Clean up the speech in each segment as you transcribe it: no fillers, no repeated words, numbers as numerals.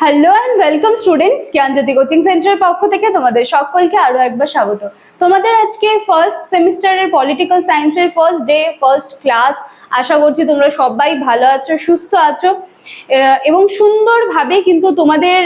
Hello and welcome students, Gyanjyoti coaching সেন্টারের পক্ষ থেকে তোমাদের সকলকে আরো একবার স্বাগত। তোমাদের আজকে ফার্স্ট সেমিস্টারের পলিটিক্যাল সায়েন্সের ফার্স্ট ডে, ফার্স্ট ক্লাস। আশা করছি তোমরা সবাই ভালো আছো, সুস্থ আছো এবং সুন্দরভাবে কিন্তু তোমাদের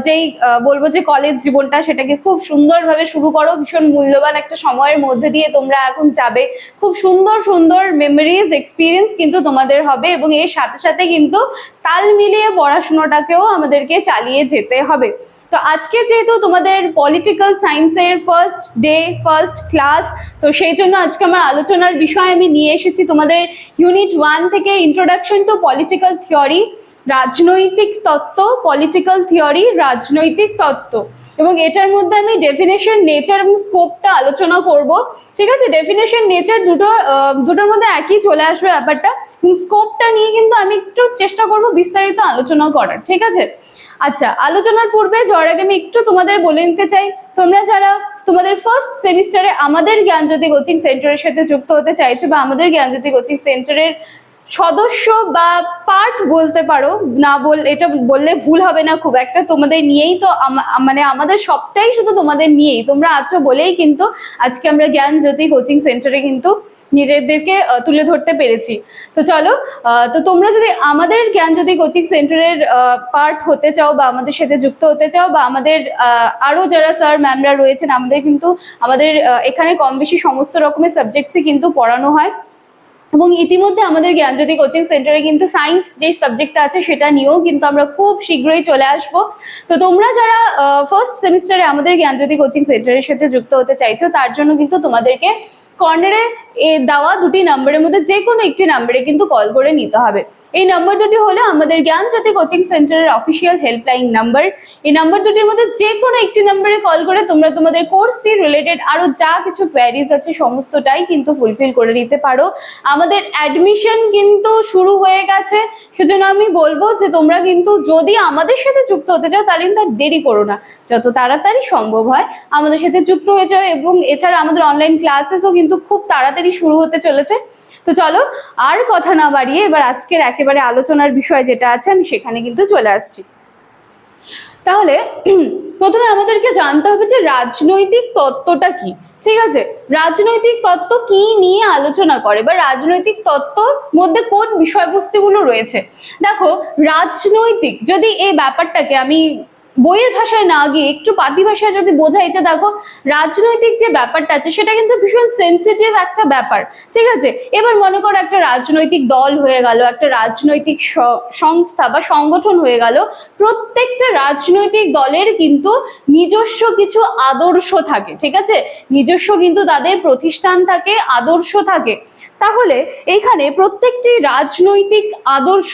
যেই বলবো যে কলেজ জীবনটা সেটাকে খুব সুন্দরভাবে শুরু করো। ভীষণ মূল্যবান একটা সময়ের মধ্যে দিয়ে তোমরা এখন যাবে। খুব সুন্দর সুন্দর মেমোরিজ, এক্সপিরিয়েন্স কিন্তু তোমাদের হবে এবং এর সাথে সাথে কিন্তু তাল মিলিয়ে পড়াশোনাটাকেও আমাদেরকে চালিয়ে যেতে হবে। তো আজকে যেহেতু তোমাদের পলিটিক্যাল সায়েন্সের ফার্স্ট ডে, ফার্স্ট ক্লাস, তো সেই জন্য আজকে আমার আলোচনার বিষয় আমি নিয়ে এসেছি তোমাদের ইউনিট 1 থেকে ইন্ট্রোডাকশন টু পলিটিক্যাল থিওরি, রাজনৈতিক তত্ত্ব, পলিটিক্যাল থিওরি, রাজনৈতিক তত্ত্ব। এবং এটার মধ্যে আমি ডেফিনেশন, নেচার এবং স্কোপটা আলোচনা করব। ঠিক আছে, ডেফিনেশন, নেচার দুটোর মধ্যে একই চলে আসবে ব্যাপারটা। স্কোপটা নিয়ে কিন্তু আমি একটু চেষ্টা করব বিস্তারিত আলোচনা করার। ঠিক আছে, আচ্ছা, আলোচনার পূর্বে যাওয়ার আগে আমি একটু তোমাদের বলে নিতে চাই, তোমরা যারা তোমাদের ফার্স্ট সেমিস্টারে আমাদের জ্ঞানজ্যোতি কোচিং সেন্টারের সাথে যুক্ত হতে চাইছো বা আমাদের জ্ঞানজ্যোতি কোচিং সেন্টারের সদস্য বা পার্ট বলতে পারো, এটা বললে ভুল হবে না খুব একটা, তোমাদের নিয়েই তো মানে আমাদের সবটাই শুধু তোমাদের নিয়েই, তোমরা আছো বলেই কিন্তু আজকে আমরা জ্ঞানজ্যোতি কোচিং সেন্টারে কিন্তু নিজেদেরকে তুলে ধরতে পেরেছি। তো চলো, তো তোমরা যদি আমাদের জ্ঞানজ্যোতি কোচিং সেন্টারের পার্ট হতে চাও বা আমাদের সাথে যুক্ত হতে চাও বা আমাদের আরো যারা স্যার ম্যামরা রয়েছেন, আমাদের এখানে কম বেশি সমস্ত রকমের সাবজেক্টসই কিন্তু পড়ানো হয় এবং ইতিমধ্যে আমাদের জ্ঞানজ্যোতি কোচিং সেন্টারে কিন্তু সায়েন্স যে সাবজেক্টটা আছে সেটা নিয়েও কিন্তু আমরা খুব শীঘ্রই চলে আসবো। তো তোমরা যারা ফার্স্ট সেমিস্টারে আমাদের জ্ঞানজ্যোতি কোচিং সেন্টারের সাথে যুক্ত হতে চাইছো, তার জন্য কিন্তু তোমাদেরকে কর্নারে দেওয়া দুটি নাম্বারের মধ্যে যে কোনো একটি নাম্বারে কিন্তু কল করে নিতে হবে। এই নাম্বার দুটি হলো আমাদের জ্ঞানজ্যোতি কোচিং সেন্টারের অফিসিয়াল হেল্পলাইন নাম্বার। এই নাম্বার দুটির মধ্যে যে কোনো একটি নাম্বারে কল করে তোমরা তোমাদের কোর্স ফি রিলেটেড আরো যা কিছু কোয়ারিজ আছে সমস্তটাই কিন্তু ফুলফিল করে নিতে পারো। আমাদের অ্যাডমিশন কিন্তু শুরু হয়ে গেছে, সেজন্য আমি বলবো যে তোমরা কিন্তু যদি আমাদের সাথে যুক্ত হতে চাও তাহলে কিন্তু আর দেরি করো না, যত তাড়াতাড়ি সম্ভব হয় আমাদের সাথে যুক্ত হয়ে যাও। এবং এছাড়া আমাদের অনলাইন ক্লাসেসও কিন্তু খুব তাড়াতাড়ি শুরু হতে চলেছে। তো চলো আর কথা না বাড়িয়ে এবার আজকের একেবারে আলোচনার বিষয় যেটা আছে আমি সেখানে কিন্তু চলে আসছি। তাহলে প্রথমে আমাদেরকে জানতে হবে যে রাজনৈতিক তত্ত্বটা কি। ঠিক আছে, রাজনৈতিক তত্ত্ব কি নিয়ে আলোচনা করে বা রাজনৈতিক তত্ত্বর মধ্যে কোন বিষয়বস্তুগুলো রয়েছে। দেখো, রাজনৈতিক যদি এই ব্যাপারটাকে আমি বইয়ের ভাষায় না গিয়ে একটু পাতি ভাষায় যদি বোঝাই, যে দেখো রাজনৈতিক যে ব্যাপারটা আছে সেটা কিন্তু ভীষণ সেন্সিটিভ একটা ব্যাপার। ঠিক আছে, এবার মনে করো একটা রাজনৈতিক দল হয়ে গেল, একটা রাজনৈতিক সংস্থা বা সংগঠন হয়ে গেল। প্রত্যেকটা রাজনৈতিক দলের কিন্তু নিজস্ব কিছু আদর্শ থাকে। ঠিক আছে, নিজস্ব কিন্তু তাদের প্রতিষ্ঠান থাকে, আদর্শ থাকে। তাহলে এইখানে প্রত্যেকটি রাজনৈতিক আদর্শ,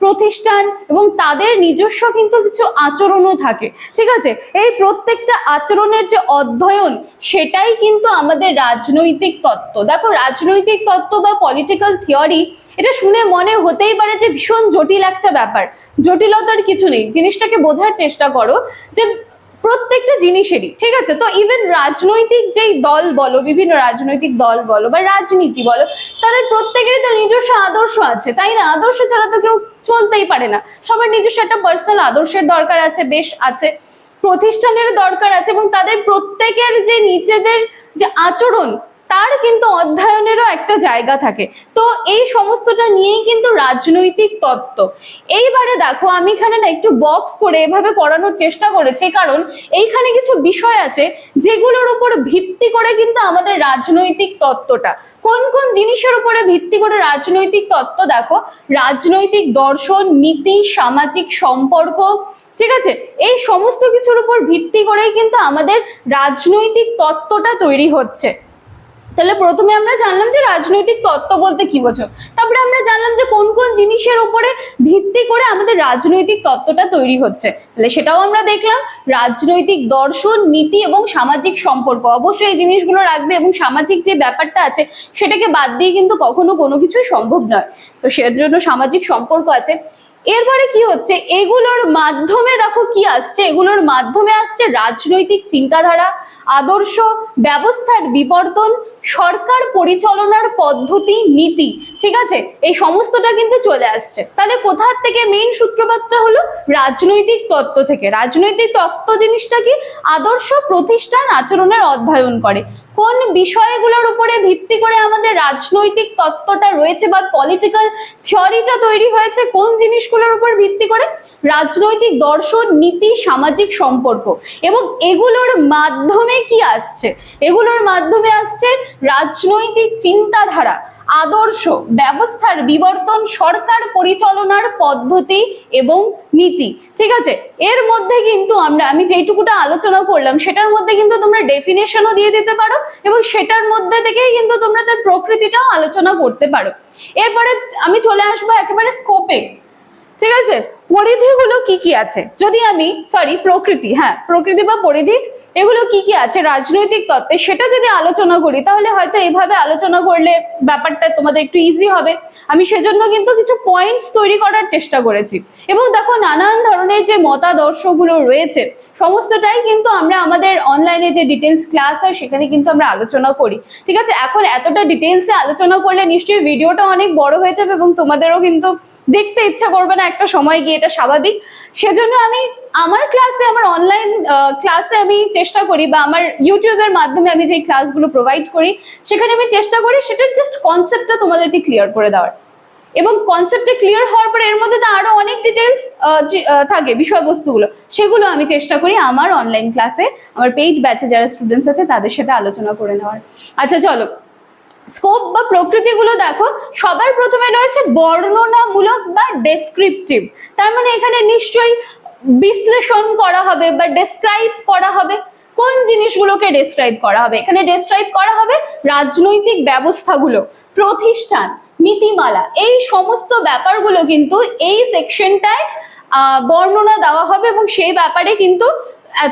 প্রতিষ্ঠান এবং তাদের নিজস্ব কিন্তু কিছু আচরণও থাকে। ঠিক আছে, এই প্রত্যেকটা আচরণের যে অধ্যয়ন সেটাই কিন্তু আমাদের রাজনৈতিক তত্ত্ব। দেখো, রাজনৈতিক তত্ত্ব বা পলিটিক্যাল থিওরি, এটা শুনে মনে হতেই পারে যে ভীষণ জটিল একটা ব্যাপার। জটিলতার কিছু নেই, জিনিসটাকে বোঝার চেষ্টা করো যে প্রত্যেকটা জিনিসেরই, ঠিক আছে, তো ইভেন রাজনৈতিক যেই দল বলো, বিভিন্ন রাজনৈতিক দল বলো বা রাজনীতি বলো, তাদের প্রত্যেকেরই তো নিজস্ব আদর্শ আছে, তাই না? আদর্শ ছাড়া তো কেউ চলতেই পারে না। সবার নিজস্ব একটা পার্সোনাল আদর্শের দরকার আছে, বেশ আছে, প্রতিষ্ঠানের দরকার আছে এবং তাদের প্রত্যেকের যে নিজেদের যে আচরণ তার কিন্তু অধ্যয়নেরও একটা জায়গা থাকে। তো এই সমস্তটা নিয়েই কিন্তু রাজনৈতিক তত্ত্ব। এইবারে দেখো, আমি এখানে না একটু বক্স করে এভাবে করানোর চেষ্টা করেছি, কারণ এইখানে কিছু বিষয় আছে যেগুলোর উপর ভিত্তি করে কিন্তু আমাদের রাজনৈতিক তত্ত্বটা। কোন কোন জিনিসের উপরে ভিত্তি করে রাজনৈতিক তত্ত্ব? দেখো, রাজনৈতিক দর্শন, নীতি, সামাজিক সম্পর্ক, ঠিক আছে, এই সমস্ত কিছুর উপর ভিত্তি করেই কিন্তু আমাদের রাজনৈতিক তত্ত্বটা তৈরি হচ্ছে। তাহলে প্রথমে আমরা জানলাম যে রাজনৈতিক তত্ত্ব বলতে কি বোঝো, তারপরে আমরা জানলাম যে কোন কোন জিনিসের উপরে ভিত্তি করে আমাদের রাজনৈতিক তত্ত্বটা তৈরি হচ্ছে, তাহলে সেটাও আমরা দেখলাম। রাজনৈতিক দর্শন, নীতি এবং সামাজিক সম্পর্ক, অবশ্যই এই জিনিসগুলো রাখবে এবং সামাজিক যে ব্যাপারটা আছে সেটাকে বাদ দিয়ে কিন্তু কখনো কোনো কিছুই সম্ভব নয়, তো সেজন্য সামাজিক সম্পর্ক আছে। এরপরে কি হচ্ছে, এগুলোর মাধ্যমে দেখো কি আসছে, এগুলোর মাধ্যমে আসছে রাজনৈতিক চিন্তাধারা, আদর্শ, ব্যবস্থার বিবর্তন, সরকার পরিচালনার পদ্ধতি, নীতি, ঠিক আছে, এই সমস্তটা কিন্তু চলে আসছে। তাহলে কোথার থেকে মেইন সূত্রপাতটা হলো? রাজনৈতিক তত্ত্ব থেকে। রাজনৈতিক তত্ত্ব জিনিসটা কি? আদর্শ, প্রতিষ্ঠান, আচরণের অধ্যয়ন করে। কোন বিষয়গুলোর উপরে ভিত্তি করে আমাদের রাজনৈতিক তত্ত্বটা রয়েছে বা পলিটিক্যাল থিওরিটা তৈরি হয়েছে? কোন জিনিসগুলোর উপর ভিত্তি করে? রাজনৈতিক দর্শন, নীতি, সামাজিক সম্পর্ক। এবং এগুলোর মাধ্যমে কি আসছে? এগুলোর মাধ্যমে আসছে রাজনৈতিক চিন্তাধারা, আদর্শ, ব্যবস্থার বিবর্তন, সরকার পরিচালনার পদ্ধতি এবং নীতি। ঠিক আছে, এর মধ্যে কিন্তু আমি যেটুকুটা আলোচনা করলাম সেটার মধ্যে কিন্তু তোমরা ডেফিনেশনও দিয়ে দিতে পারো এবং সেটার মধ্যে থেকেই কিন্তু তোমরা তার প্রকৃতিটাও আলোচনা করতে পারো। এরপরে আমি চলে আসবো একেবারে স্কোপে। ঠিক আছে, পরিধিগুলো কি কি আছে? যদি আমি প্রকৃতি, প্রকৃতি বা পরিধি, এগুলো কি কি আছে রাজনৈতিক তত্ত্বে সেটা যদি আলোচনা করি, তাহলে হয়তো এইভাবে আলোচনা করলে ব্যাপারটা তোমাদের একটু ইজি হবে। আমি সেজন্য কিন্তু কিছু পয়েন্টস তৈরি করার চেষ্টা করেছি। এবং দেখো, নানান ধরনের যে মতাদর্শগুলো রয়েছে সমস্তটাই কিন্তু আমরা আমাদের অনলাইনে যে ডিটেলস ক্লাস হয় সেখানে কিন্তু আমরা আলোচনা করি। ঠিক আছে, এখন এতটা ডিটেলসে আলোচনা করলে নিশ্চয়ই ভিডিওটা অনেক বড় হয়ে যাবে এবং তোমাদেরও কিন্তু দেখতে ইচ্ছা করবে না একটা সময় গিয়ে, এটা স্বাভাবিক। সেজন্য আমি আমার ক্লাসে, আমার অনলাইন ক্লাসে আমি চেষ্টা করি, বা আমার ইউটিউবের মাধ্যমে আমি যে ক্লাসগুলো প্রোভাইড করি সেখানে আমি চেষ্টা করি সেটার জাস্ট কনসেপ্টটা তোমাদেরকে ক্লিয়ার করে দেওয়ার। এবং কনসেপ্টটা ক্লিয়ার হওয়ার পরে এর মধ্যে তো আরো অনেক ডিটেলস থাকে, বিষয়বস্তুগুলো, সেগুলো আমি চেষ্টা করি আমার অনলাইন ক্লাসে, আমার পেইড ব্যাচে যারা স্টুডেন্টস আছে তাদের সাথে আলোচনা করে নেওয়ার। আচ্ছা চলো, স্কোপ বা প্রকৃতিগুলো দেখো। সবার প্রথমে রয়েছে বর্ণনামূলক বা ডেসক্রিপটিভ। তার মানে এখানে নিশ্চয়ই বিশ্লেষণ করা হবে বা ডেসক্রাইব করা হবে। কোন জিনিসগুলোকে ডেসক্রাইব করা হবে? এখানে ডেসক্রাইব করা হবে রাজনৈতিক ব্যবস্থাগুলো, প্রতিষ্ঠান, নীতিমালা, এই সমস্ত ব্যাপারগুলো কিন্তু এই সেকশনটায় বর্ণনা দেওয়া হবে এবং সেই ব্যাপারে কিন্তু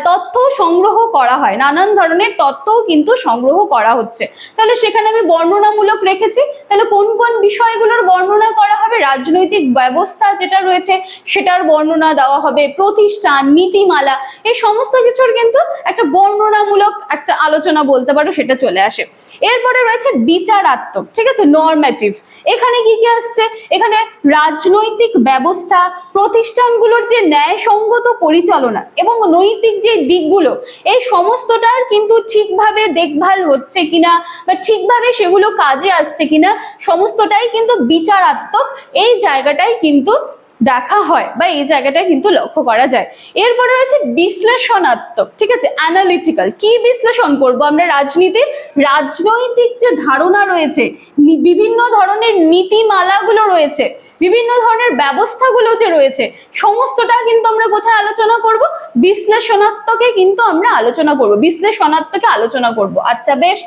তথ্য সংগ্রহ করা হয়, নানান ধরনের তথ্যও কিন্তু সংগ্রহ করা হচ্ছে। তাহলে সেখানে আমি বর্ণনামূলক রেখেছি। তাহলে কোন কোন বিষয়গুলোর বর্ণনা করা হবে? রাজনৈতিক ব্যবস্থা যেটা রয়েছে সেটার বর্ণনা দেওয়া হবে, প্রতিষ্ঠান, নীতিমালা, এই সমস্ত কিছুর কিন্তু একটা বর্ণনামূলক একটা আলোচনা বলতে পারো, সেটা চলে আসে। এরপরে রয়েছে বিচারাত্মক, ঠিক আছে, নরম্যাটিভ। এখানে কি কি আসছে? এখানে রাজনৈতিক ব্যবস্থা, প্রতিষ্ঠানগুলোর যে ন্যায়সঙ্গত পরিচালনা এবং নৈতিক যে দিকগুলো, এই সমস্তটার কিন্তু ঠিকভাবে দেখভাল হচ্ছে কিনা বা ঠিকভাবে সেগুলো কাজে আসছে কিনা, সমস্তটাই কিন্তু বিচারাত্মক এই জায়গাটাই কিন্তু দেখা হয় বা এই জায়গাটায় কিন্তু লক্ষ্য করা যায়। এরপরে রয়েছে বিশ্লেষণাত্মক, ঠিক আছে, অ্যানালিটিক্যাল। কি বিশ্লেষণ করব আমরা? রাজনীতির রাজনৈতিক যে ধারণা রয়েছে, বিভিন্ন ধরনের নীতিমালাগুলো রয়েছে, বিভিন্ন ধরনের ব্যবস্থাগুলো যে রয়েছে, সমস্তটা কিন্তু আমরা কোথায় আলোচনা করব? বিশ্লেষণাত্মকে কিন্তু আমরা আলোচনা করব, বিশ্লেষণাত্মকে আলোচনা করব। আচ্ছা বেশ,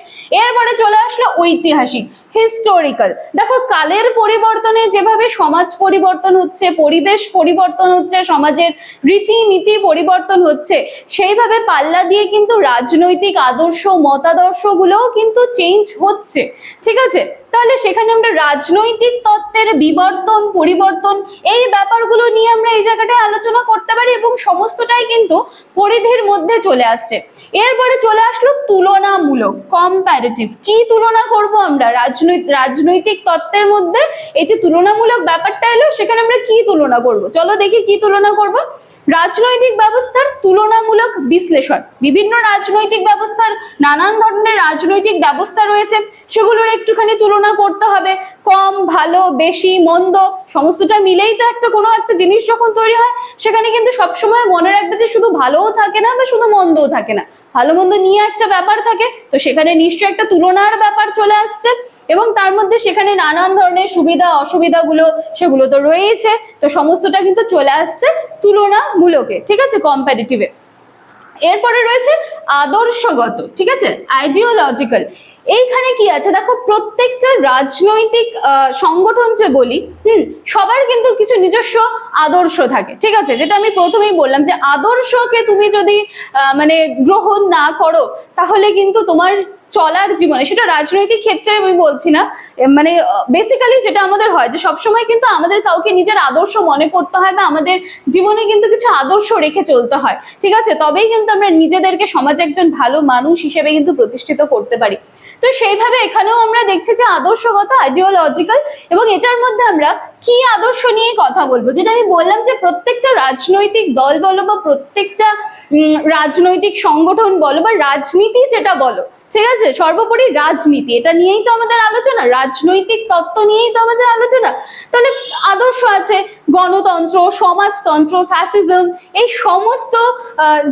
এরপরে চলে আসলো ঐতিহাসিক, হিস্টোরিক্যাল। দেখো, কালের পরিবর্তনে যেভাবে সমাজ পরিবর্তন হচ্ছে, পরিবেশ পরিবর্তন হচ্ছে, সমাজের রীতিনীতি পরিবর্তন হচ্ছে, সেইভাবে পাল্লা দিয়ে কিন্তু রাজনৈতিক আদর্শ, মতাদর্শগুলোও কিন্তু চেঞ্জ হচ্ছে। ঠিক আছে, তাহলে সেখানে আমরা রাজনৈতিক তত্ত্বের বিবর্তন, পরিবর্তন, এই ব্যাপারগুলো নিয়ে আমরা এই জায়গাটায় আলোচনা করতে পারি এবং সমস্তটাই কিন্তু পরিধির মধ্যে চলে আসছে। এরপরে চলে আসলো তুলনামূলক, কম্প্যারেটিভ। কি তুলনা করব আমরা? রাজনৈতিক তত্ত্বের মধ্যে এই যে তুলনামূলক ব্যাপারটা এলো, সেখানে আমরা কি তুলনা করব? চলো দেখি কি তুলনা করব। রাজনৈতিক ব্যবস্থার তুলনামূলক বিশ্লেষণ। বিভিন্ন রাজনৈতিক ব্যবস্থার, নানান ধরনের রাজনৈতিক ব্যবস্থা রয়েছে, সেগুলোর একটুখানি তুলনা করতে হবে। কম, ভালো, বেশি, মন্দ, সমস্তটা মিলেই তো একটা কোনো একটা জিনিস যখন তৈরি হয়, সেখানে কিন্তু সবসময় মনে রাখবে যে শুধু ভালোও থাকে না বা শুধু মন্দও থাকে না, ভালো মন্দ নিয়ে একটা ব্যাপার থাকে। তো সেখানে নিশ্চয়ই একটা তুলনার ব্যাপার চলে আসছে এবং তার মধ্যে সেখানে নানান ধরনের সুবিধা অসুবিধাগুলো সেগুলো তো রয়েছে। তো সমস্তটা কিন্তু চলে আসছে তুলনামূলকে, ঠিক আছে, কম্প্যারেটিভে। এরপরে রয়েছে আদর্শগত, ঠিক আছে, আইডিওলজিক্যাল। এইখানে কি আছে দেখো, প্রত্যেকটা রাজনৈতিক সংগঠন যে বলি, সবার কিন্তু কিছু নিজস্ব আদর্শ থাকে। ঠিক আছে, যেটা আমি প্রথমেই বললাম যে আদর্শকে তুমি যদি মানে গ্রহণ না করো, তাহলে কিন্তু তোমার চলার জীবনে, সেটা রাজনৈতিক ক্ষেত্রে আমি বলছি না, মানে বেসিক্যালি যেটা আমাদের হয় যে সবসময় কিন্তু আমাদের কাউকে নিজের আদর্শ মনে করতে হয় বা আমাদের জীবনে কিন্তু কিছু আদর্শ রেখে চলতে হয়। ঠিক আছে, তবেই কিন্তু আমরা নিজেদেরকে সমাজ সমাজে একজন ভালো মানুষ হিসেবে কিন্তু প্রতিষ্ঠিত করতে পারি। তো সেইভাবে এখানেও আমরা দেখছি যে আদর্শগত, আইডিওলজিক্যাল, এবং এটার মধ্যে আমরা কি আদর্শ নিয়ে কথা বলবো, যেটা আমি বললাম যে প্রত্যেকটা রাজনৈতিক দল বলো বা প্রত্যেকটা রাজনৈতিক সংগঠন বলো বা রাজনীতি যেটা বলো, ঠিক আছে, সর্বোপরি রাজনীতি, এটা নিয়েই তো আমাদের আলোচনা, রাজনৈতিক তত্ত্ব নিয়েই তো আমাদের আলোচনা। তাহলে আদর্শ আছে গণতন্ত্র, সমাজতন্ত্র, ফ্যাসিজম, এই সমস্ত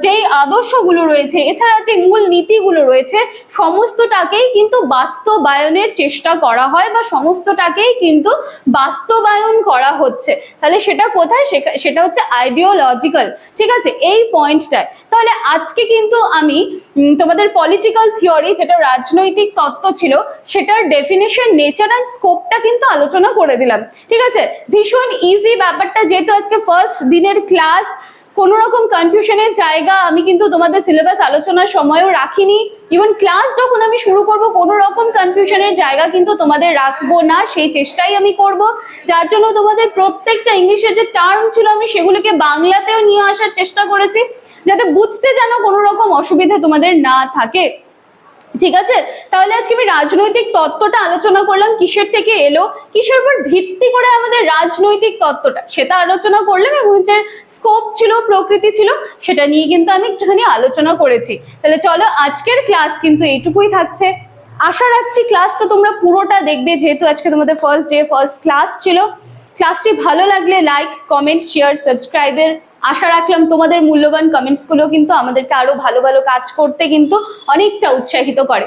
যেই আদর্শগুলো রয়েছে, এছাড়া যে মূল নীতিগুলো রয়েছে, সমস্তটাকেই কিন্তু বাস্তবায়নের চেষ্টা করা হয় বা সমস্তটাকেই কিন্তু বাস্তবায়ন করা হচ্ছে। তাহলে সেটা কোথায়? সেটা হচ্ছে আইডিওলজিক্যাল, ঠিক আছে, এই পয়েন্টটায়। তাহলে আজকে কিন্তু আমি তোমাদের পলিটিক্যাল থিওরি, যেটা রাজনৈতিক তত্ত্ব ছিল, সেটার ডেফিনেশন, নেচার অ্যান্ড স্কোপটা কিন্তু আলোচনা করে দিলাম, ঠিক আছে। ভীষণ ইজি ব্যাপারটা, যেহেতু আজকে ফার্স্ট দিনের ক্লাস, কোনো রকম কনফিউশনের জায়গা আমি কিন্তু তোমাদের সিলেবাস আলোচনার সময়ও রাখিনি। ইভেন ক্লাস যখন আমি শুরু করব, কোনো রকম কনফিউশনের জায়গা কিন্তু তোমাদের রাখবো না, সেই চেষ্টাই আমি করব। যার জন্য তোমাদের প্রত্যেকটা ইংলিশের যে টার্ম ছিল, আমি সেগুলোকে বাংলাতেও নিয়ে আসার চেষ্টা করেছি, যাতে বুঝতে যেন কোনো রকম অসুবিধা তোমাদের না থাকে, ঠিক আছে। তাহলে আজকে আমি রাজনৈতিক তত্ত্বটা আলোচনা করলাম, কিসের থেকে এলো, কিসের উপর ভিত্তি করে আমাদের রাজনৈতিক তত্ত্বটা, সেটা আলোচনা করলাম, এবং যে স্কোপ ছিল, প্রকৃতি ছিল, সেটা নিয়ে কিন্তু আমি একটুখানি আলোচনা করেছি। তাহলে চলো, আজকের ক্লাস কিন্তু এইটুকুই থাকছে। আশা রাখছি ক্লাসটা তোমরা পুরোটা দেখবে, যেহেতু আজকে তোমাদের ফার্স্ট ডে, ফার্স্ট ক্লাস ছিল। ক্লাসটি ভালো লাগলে লাইক, কমেন্ট, শেয়ার, সাবস্ক্রাইবের আশা রাখলাম। তোমাদের মূল্যবান কমেন্টস গুলো কিন্তু আমাদেরকে আরো ভালো ভালো কাজ করতে কিন্তু অনেকটা উৎসাহিত করে।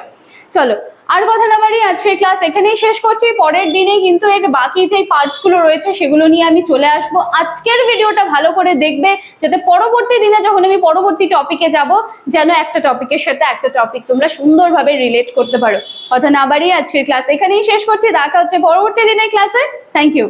চলো, আর কথা না বাড়িয়ে আজকের ক্লাস এখানেই শেষ করছি। পরের দিনে কিন্তু এর বাকি যে পার্টস গুলো রয়েছে সেগুলো নিয়ে আমি চলে আসবো। আজকের ভিডিওটা ভালো করে দেখবে, যাতে পরবর্তী দিনে যখন আমি পরবর্তী টপিকে যাব, যেন একটা টপিকের সাথে একটা টপিক তোমরা সুন্দরভাবে রিলেট করতে পারো। কথা না বাড়িয়ে আজকের ক্লাস এখানেই শেষ করছি। দেখা হচ্ছে পরবর্তী দিনের ক্লাসে। Thank you.